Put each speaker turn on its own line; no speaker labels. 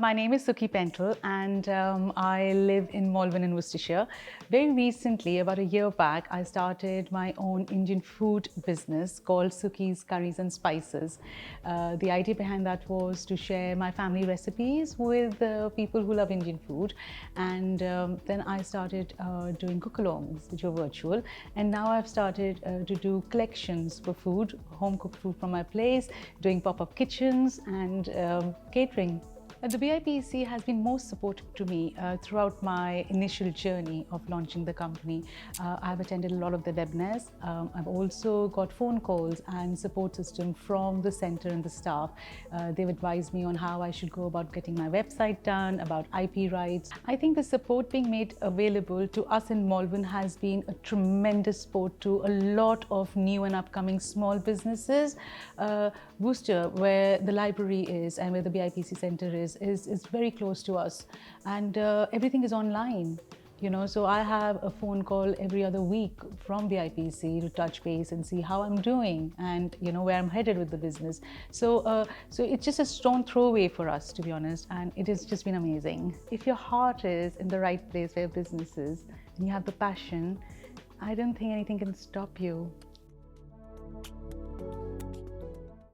My name is Suki and I live in Malvern in Worcestershire. Very recently, about a year back, I started my own Indian food business called Suki's Curries and Spices. The idea behind that was to share my family recipes with people who love Indian food. And then I started doing cook-alongs, which were virtual. And now I've started to do collections for food, home-cooked food from my place, doing pop-up kitchens and catering. The BIPC has been most supportive to me throughout my initial journey of launching the company. I've attended a lot of the webinars. I've also got phone calls and support system from the center and the staff. They've advised me on how I should go about getting my website done, about IP rights. I think the support being made available to us in Malvern has been a tremendous support to a lot of new and upcoming small businesses. Worcester, where the library is and where the BIPC center is very close to us, and everything is online, so I have a phone call every other week from the BIPC to touch base and see how I'm doing and where I'm headed with the business. So it's just a stone throw away for us, to be honest, and it has just been amazing. If your heart is in the right place where your business is and you have the passion, I don't think anything can stop you.